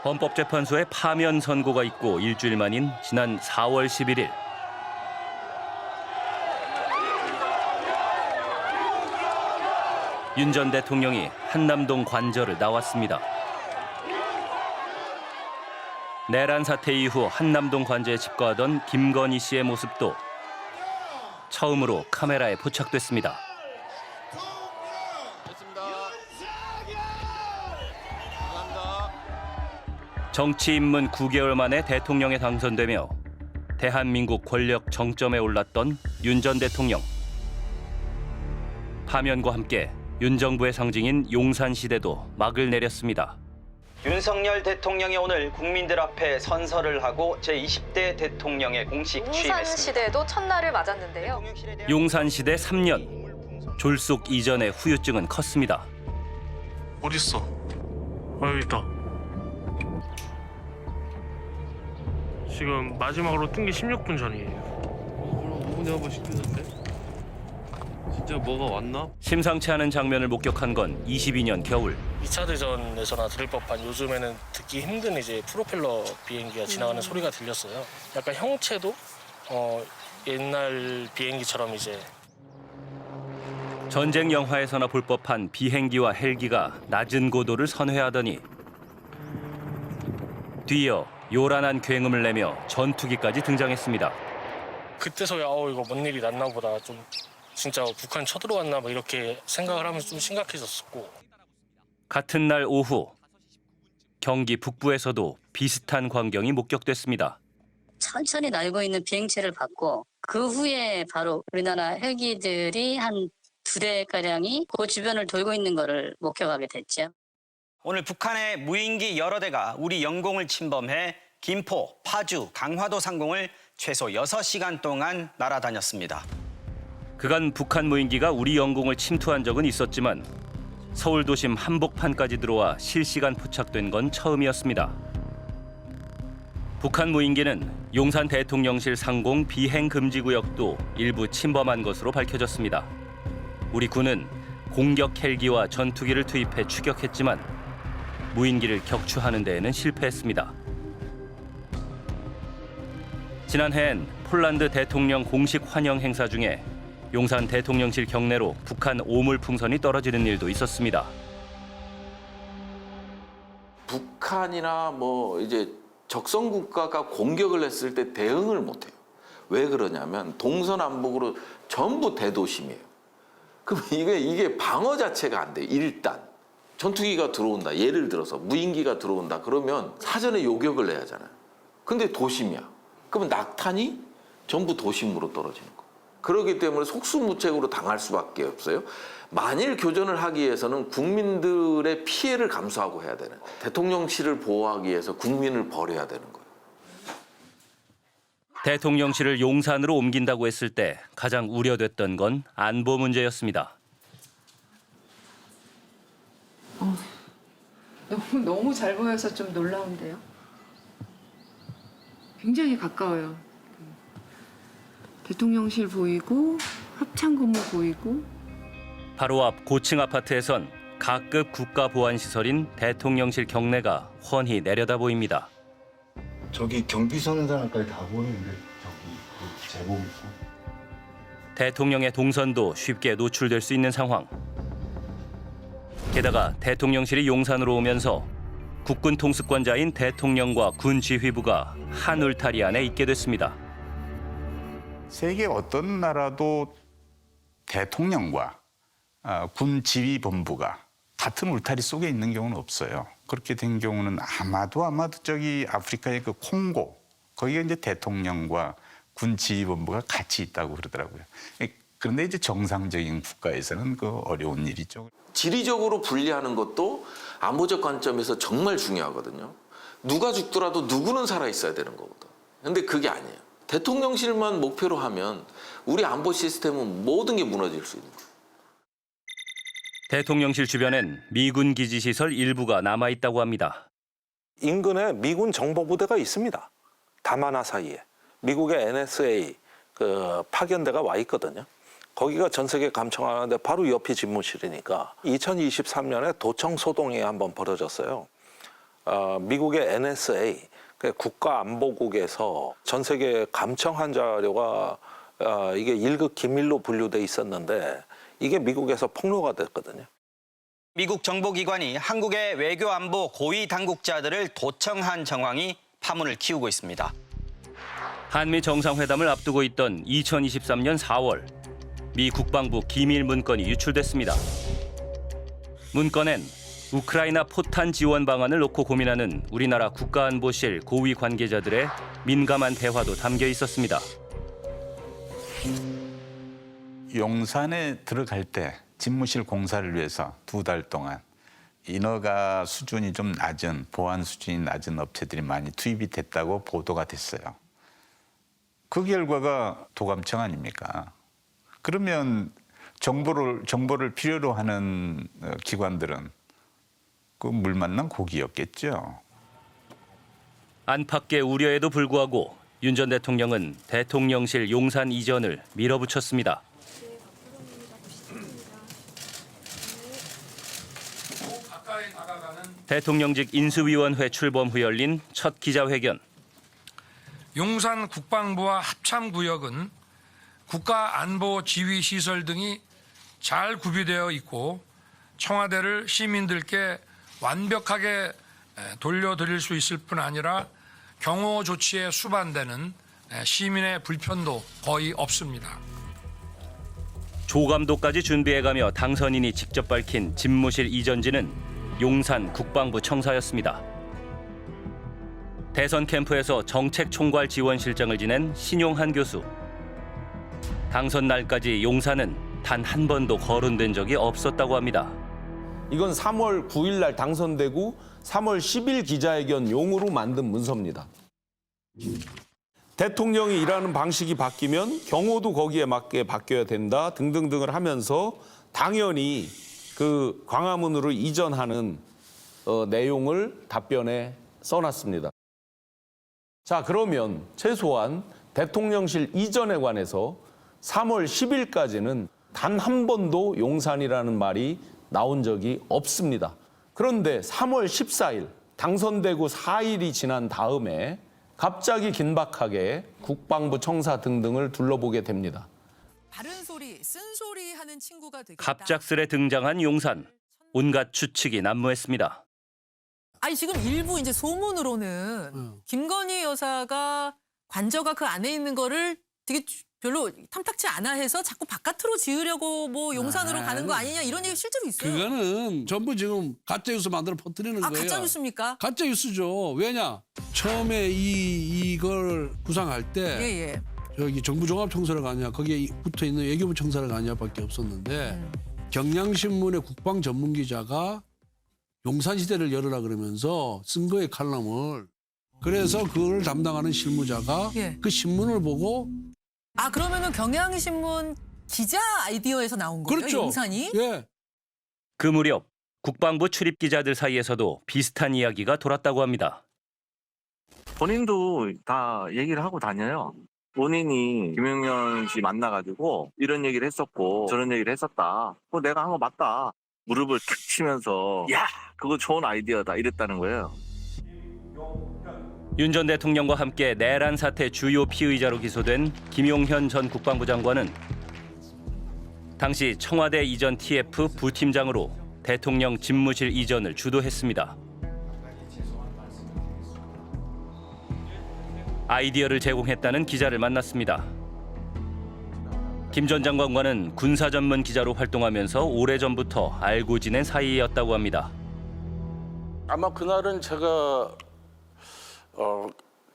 헌법재판소의 파면 선고가 있고 일주일 만인 지난 4월 11일. 윤 전 대통령이 한남동 관저를 나왔습니다. 내란 사태 이후 한남동 관저에 집거하던 김건희 씨의 모습도 처음으로 카메라에 포착됐습니다. 정치 입문 9개월 만에 대통령에 당선되며 대한민국 권력 정점에 올랐던 윤 전 대통령. 파면과 함께 윤 정부의 상징인 용산시대도 막을 내렸습니다. 윤석열 대통령이 오늘 국민들 앞에 선서를 하고 제20대 대통령에 공식 취임했습니다. 용산시대도 첫날을 맞았는데요. 용산시대 3년. 졸속 이전의 후유증은 컸습니다. 어딨어? 여기 있다. 지금 마지막으로 뜬 게 16분 전이에요. 5분에 한 번 시켰는데? 진짜 뭐가 왔나? 심상치 않은 장면을 목격한 건 22년 겨울. 2차 대전에서나 들을 법한 요즘에는 듣기 힘든 이제 프로펠러 비행기가 지나가는 소리가 들렸어요. 약간 형체도 옛날 비행기처럼 이제 전쟁 영화에서나 볼 법한 비행기와 헬기가 낮은 고도를 선회하더니 뒤이어 요란한 굉음을 내며 전투기까지 등장했습니다. 그때서야 이거 뭔 일이 났나 보다, 좀 진짜 북한 쳐들어왔나 뭐 이렇게 생각을 하면서 좀 심각해졌었고. 같은 날 오후 경기 북부에서도 비슷한 광경이 목격됐습니다. 천천히 날고 있는 비행체를 봤고 그 후에 바로 우리나라 헬기들이 한 2대가량이 그 주변을 돌고 있는 거를 목격하게 됐죠. 오늘 북한의 무인기 여러 대가 우리 영공을 침범해 김포, 파주, 강화도 상공을 최소 6시간 동안 날아다녔습니다. 그간 북한 무인기가 우리 영공을 침투한 적은 있었지만 서울 도심 한복판까지 들어와 실시간 포착된 건 처음이었습니다. 북한 무인기는 용산 대통령실 상공 비행 금지 구역도 일부 침범한 것으로 밝혀졌습니다. 우리 군은 공격 헬기와 전투기를 투입해 추격했지만 무인기를 격추하는 데에는 실패했습니다. 지난해엔 폴란드 대통령 공식 환영 행사 중에 용산 대통령실 경내로 북한 오물 풍선이 떨어지는 일도 있었습니다. 북한이나 이제 적성 국가가 공격을 했을 때 대응을 못해요. 왜 그러냐면 동서남북으로 전부 대도심이에요. 그럼 이게 방어 자체가 안 돼요. 일단 전투기가 들어온다. 예를 들어서 무인기가 들어온다. 그러면 사전에 요격을 해야 하잖아요. 근데 도심이야. 그러면 낙탄이 전부 도심으로 떨어지는 거. 그렇기 때문에 속수무책으로 당할 수밖에 없어요. 만일 교전을 하기 위해서는 국민들의 피해를 감수하고 해야 되는, 대통령실을 보호하기 위해서 국민을 버려야 되는 거예요. 대통령실을 용산으로 옮긴다고 했을 때 가장 우려됐던 건 안보 문제였습니다. 너무 잘 보여서 좀 놀라운데요. 굉장히 가까워요. 대통령실 보이고 합참 건물 보이고. 바로 앞 고층 아파트에선 가급 국가보안시설인 대통령실 경내가 훤히 내려다 보입니다. 저기 경비선상까지 다 보이는데 저기 그 제복 있고. 대통령의 동선도 쉽게 노출될 수 있는 상황. 게다가 대통령실이 용산으로 오면서 국군 통수권자인 대통령과 군 지휘부가 한 울타리 안에 있게 됐습니다. 세계 어떤 나라도 대통령과 군 지휘본부가 같은 울타리 속에 있는 경우는 없어요. 그렇게 된 경우는 아마도 저기 아프리카의 그 콩고, 거기가 이제 대통령과 군 지휘본부가 같이 있다고 그러더라고요. 그런데 이제 정상적인 국가에서는 그 어려운 일이죠. 지리적으로 분리하는 것도 안보적 관점에서 정말 중요하거든요. 누가 죽더라도 누구는 살아 있어야 되는 거거든. 근데 그게 아니에요. 대통령실만 목표로 하면 우리 안보 시스템은 모든 게 무너질 수 있는 거예요. 대통령실 주변엔 미군 기지시설 일부가 남아있다고 합니다. 인근에 미군 정보부대가 있습니다. 다마나 사이에. 미국의 NSA 파견대가 와 있거든요. 거기가 전세계 감청하는데 바로 옆이 집무실이니까 2023년에 도청 소동이 한번 벌어졌어요. 미국의 NSA, 국가안보국에서 전 세계 감청한 자료가 이게 1급 기밀로 분류돼 있었는데 이게 미국에서 폭로가 됐거든요. 미국 정보기관이 한국의 외교안보 고위 당국자들을 도청한 정황이 파문을 키우고 있습니다. 한미 정상회담을 앞두고 있던 2023년 4월 미 국방부 기밀 문건이 유출됐습니다. 문건엔 우크라이나 포탄 지원 방안을 놓고 고민하는 우리나라 국가안보실 고위 관계자들의 민감한 대화도 담겨 있었습니다. 용산에 들어갈 때 집무실 공사를 위해서 2달 동안 인허가 수준이 좀 낮은, 보안 수준이 낮은 업체들이 많이 투입이 됐다고 보도가 됐어요. 그 결과가 도감청 아닙니까? 그러면 정보를 필요로 하는 기관들은 그 물 만난 고기였겠죠. 안팎의 우려에도 불구하고 윤 전 대통령은 대통령실 용산 이전을 밀어붙였습니다. 대통령직 인수위원회 출범 후 열린 첫 기자회견. 용산 국방부와 합참구역은 국가안보지휘시설 등이 잘 구비되어 있고 청와대를 시민들께 완벽하게 돌려드릴 수 있을 뿐 아니라 경호 조치에 수반되는 시민의 불편도 거의 없습니다. 조감도까지 준비해가며 당선인이 직접 밝힌 집무실 이전지는 용산 국방부 청사였습니다. 대선 캠프에서 정책총괄 지원실장을 지낸 신용한 교수. 당선 날까지 용산은 단 한 번도 거론된 적이 없었다고 합니다. 이건 3월 9일 날 당선되고 3월 10일 기자회견용으로 만든 문서입니다. 대통령이 일하는 방식이 바뀌면 경호도 거기에 맞게 바뀌어야 된다 등등등을 하면서 당연히 그 광화문으로 이전하는 내용을 답변에 써놨습니다. 자, 그러면 최소한 대통령실 이전에 관해서 3월 10일까지는 단 한 번도 용산이라는 말이 나온 적이 없습니다. 그런데 3월 14일 당선되고 4일이 지난 다음에 갑자기 긴박하게 국방부 청사 등등을 둘러보게 됩니다. 바른 소리, 쓴소리 하는 친구가 되겠다. 갑작스레 등장한 용산. 온갖 추측이 난무했습니다. 아니 지금 일부 이제 소문으로는 김건희 여사가 관저가 그 안에 있는 거를 되게 별로 탐탁치 않아 해서 자꾸 바깥으로 지으려고 뭐 용산으로 가는 거 아니냐 이런 얘기 실제로 있어요. 그거는 전부 지금 가짜 뉴스 만들어 퍼뜨리는 거예요. 가짜 뉴스입니까? 가짜 뉴스죠. 왜냐? 처음에 이걸 구상할 때 예. 저기 정부 종합청사를 가냐 거기에 붙어 있는 외교부 청사를 가냐밖에 없었는데 경향신문의 국방 전문 기자가 용산시대를 열으라 그러면서 쓴 거예요, 칼럼을. 그래서 그걸 담당하는 실무자가 그 신문을 보고 그러면은 경향신문 기자 아이디어에서 나온 거예요, 그렇죠. 용산이? 예. 그 무렵 국방부 출입 기자들 사이에서도 비슷한 이야기가 돌았다고 합니다. 본인도 다 얘기를 하고 다녀요. 본인이 김용현 씨 만나가지고 이런 얘기를 했었고 저런 얘기를 했었다. 내가 한 거 맞다. 무릎을 탁 치면서 야 그거 좋은 아이디어다 이랬다는 거예요. 윤 전 대통령과 함께 내란 사태 주요 피의자로 기소된 김용현 전 국방부 장관은 당시 청와대 이전 TF 부팀장으로 대통령 집무실 이전을 주도했습니다. 아이디어를 제공했다는 기자를 만났습니다. 김 전 장관과는 군사 전문 기자로 활동하면서 오래전부터 알고 지낸 사이였다고 합니다. 아마 그날은 제가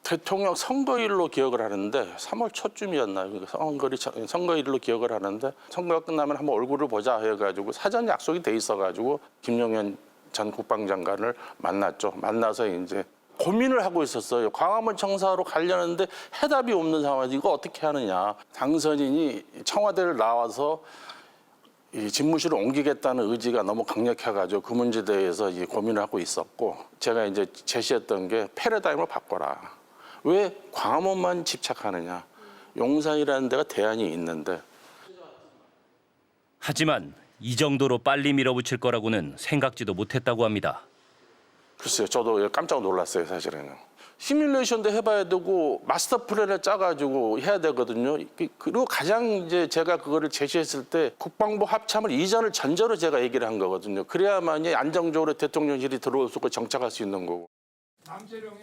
대통령 선거일로 기억을 하는데 3월 초쯤이었나요? 선거일로 기억을 하는데 선거가 끝나면 한번 얼굴을 보자 해가지고 사전 약속이 돼 있어가지고 김용현 전 국방장관을 만났죠. 만나서 이제 고민을 하고 있었어요. 광화문 청사로 가려는데 해답이 없는 상황에서 이거 어떻게 하느냐. 당선인이 청와대를 나와서 이 집무실을 옮기겠다는 의지가 너무 강력해가지고 그 문제에 대해서 이제 고민을 하고 있었고 제가 이제 제시했던 게 패러다임을 바꿔라. 왜 광화문만 집착하느냐. 용산이라는 데가 대안이 있는데. 하지만 이 정도로 빨리 밀어붙일 거라고는 생각지도 못했다고 합니다. 글쎄요, 저도 깜짝 놀랐어요, 사실은. 시뮬레이션도 해봐야 되고 마스터 플랜을 짜가지고 해야 되거든요. 그리고 가장 이제 제가 그거를 제시했을 때 국방부 합참을 이전을 전제로 제가 얘기를 한 거거든요. 그래야만이 안정적으로 대통령실이 들어올 수 있고 정착할 수 있는 거고. 남재령에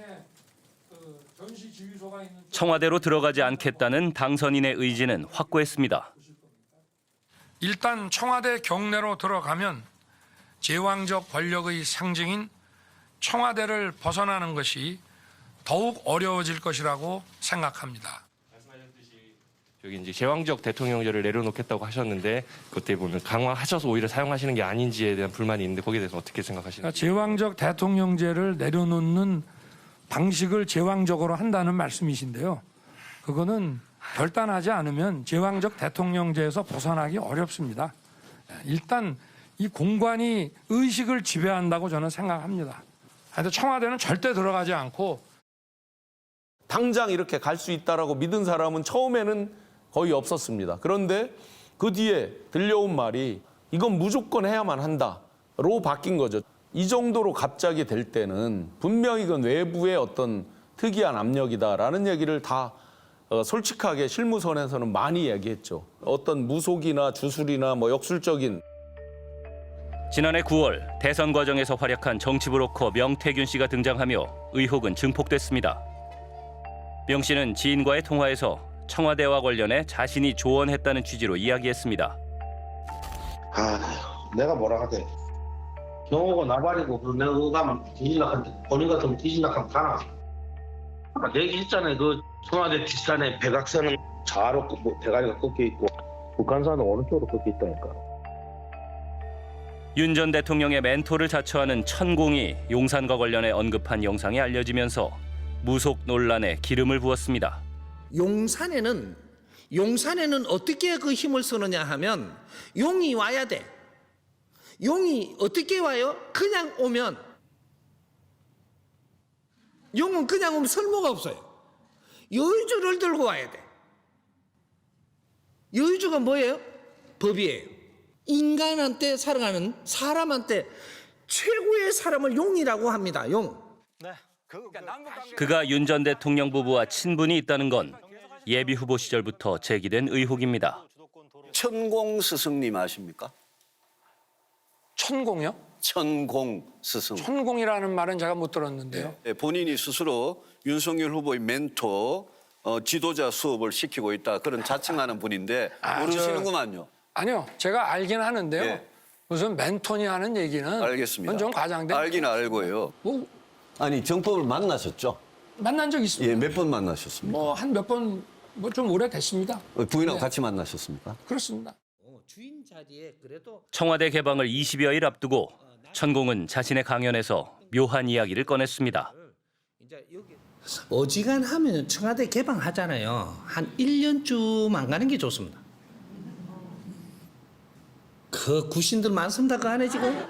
전시 지휘소가 있는 청와대로 들어가지 않겠다는 당선인의 의지는 확고했습니다. 일단 청와대 경내로 들어가면 제왕적 권력의 상징인 청와대를 벗어나는 것이 더욱 어려워질 것이라고 생각합니다. 저기 이제 제왕적 대통령제를 내려놓겠다고 하셨는데 그때 보면 강화하셔서 오히려 사용하시는 게 아닌지에 대한 불만이 있는데 거기에 대해서 어떻게 생각하시나요? 제왕적 대통령제를 내려놓는 방식을 제왕적으로 한다는 말씀이신데요. 그거는 결단하지 않으면 제왕적 대통령제에서 벗어나기 어렵습니다. 일단 이 공관이 의식을 지배한다고 저는 생각합니다. 하여튼 청와대는 절대 들어가지 않고 당장 이렇게 갈 수 있다라고 믿은 사람은 처음에는 거의 없었습니다. 그런데 그 뒤에 들려온 말이 이건 무조건 해야만 한다로 바뀐 거죠. 이 정도로 갑자기 될 때는 분명히 이건 외부의 어떤 특이한 압력이다라는 얘기를 다 솔직하게 실무선에서는 많이 얘기했죠. 어떤 무속이나 주술이나 뭐 역술적인. 지난해 9월 대선 과정에서 활약한 정치 브로커 명태균 씨가 등장하며 의혹은 증폭됐습니다. 명 씨는 지인과의 통화에서 청와대와 관련해 자신이 조언했다는 취지로 이야기했습니다. 내가 뭐라 하대. 경호고 나발이고 그 내가 그거 가면 뒤질락한테 본인 같으면 뒤질락하면 가나. 얘기했잖아요. 그 청와대 뒷산에 백악산은 좌로 대가리가 꺾여 있고 북한산은 오른쪽으로 꺾여 있다니까. 윤 전 대통령의 멘토를 자처하는 천공이 용산과 관련해 언급한 영상이 알려지면서 무속 논란에 기름을 부었습니다. 용산에는 어떻게 그 힘을 쓰느냐 하면 용이 와야 돼. 용이 어떻게 와요? 그냥 오면. 용은 그냥 오면 쓸모가 없어요. 여의주를 들고 와야 돼. 여의주가 뭐예요? 법이에요. 인간한테 살아가는 사람한테 최고의 사람을 용이라고 합니다. 용. 그가 윤 전 대통령 부부와 친분이 있다는 건 예비 후보 시절부터 제기된 의혹입니다. 천공 스승님 아십니까? 천공이요? 천공 스승. 천공이라는 말은 제가 못 들었는데요. 네, 본인이 스스로 윤석열 후보의 멘토, 지도자 수업을 시키고 있다 그런 자칭하는 분인데 모르시는구만요. 아니요, 제가 알긴 하는데요. 네. 무슨 멘토니 하는 얘기는 알겠습니다. 그건 좀 과장된. 알긴 알고요. 아니 정법을 만나셨죠? 만난 적 있습니다. 예, 몇 번 만나셨습니까? 뭐 한 몇 번 뭐 좀 오래됐습니다. 부인하고 네. 같이 만나셨습니까? 그렇습니다. 주인 자리에 그래도 청와대 개방을 20여일 앞두고 천공은 자신의 강연에서 묘한 이야기를 꺼냈습니다. 어지간하면 청와대 개방하잖아요. 한 1년쯤 안 가는 게 좋습니다. 그 구신들 많습니다. 그 안에 지금.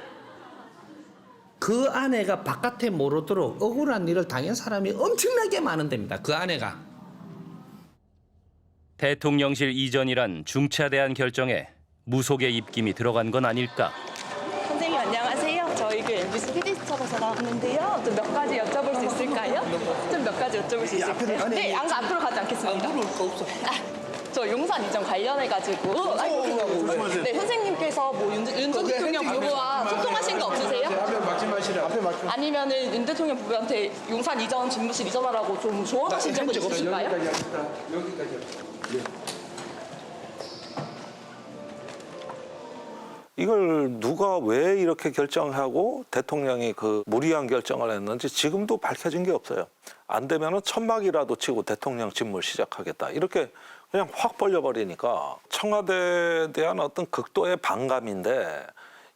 그 아내가 바깥에 모르도록 억울한 일을 당한 사람이 엄청나게 많은 데입니다. 그 아내가. 대통령실 이전이란 중차대한 결정에 무속의 입김이 들어간 건 아닐까. 선생님 안녕하세요. 저희 그 MBC PD수첩에서 나왔는데요. 좀 몇 가지 여쭤볼 수 있을까요? 좀 몇 가지 여쭤볼 수 있을까요? 네, 앞으로 가지 않겠습니다. 물을 거 없어. 저 용산 이전 관련해가지고. 네, 선생님께서 뭐 윤 전 대통령 부부와 소통하신 거 없으세요? 앞에 말씀하시라. 아니면은 윤 대통령 부부한테 용산 이전 집무실 이전하라고 좀 조언하신 적은 있으실까요? 여기까지. 이걸 누가 왜 이렇게 결정을 하고 대통령이 그 무리한 결정을 했는지 지금도 밝혀진 게 없어요. 안 되면은 천막이라도 치고 대통령 직무를 시작하겠다. 이렇게 그냥 확 벌려버리니까 청와대에 대한 어떤 극도의 반감인데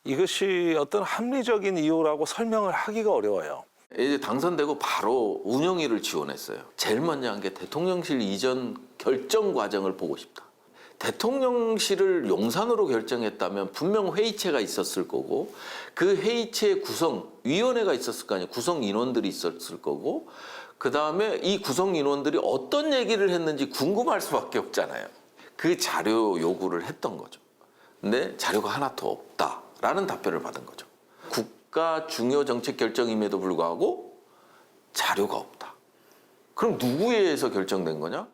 이것이 어떤 합리적인 이유라고 설명을 하기가 어려워요. 이제 당선되고 바로 운영위를 지원했어요. 제일 먼저 한 게 대통령실 이전 결정 과정을 보고 싶다. 대통령실을 용산으로 결정했다면 분명 회의체가 있었을 거고 그 회의체의 구성위원회가 있었을 거 아니에요. 구성 인원들이 있었을 거고 그 다음에 이 구성 인원들이 어떤 얘기를 했는지 궁금할 수밖에 없잖아요. 그 자료 요구를 했던 거죠. 근데 자료가 하나도 없다라는 답변을 받은 거죠. 중요 정책 결정임에도 불구하고 자료가 없다. 그럼 누구에 의해서 결정된 거냐?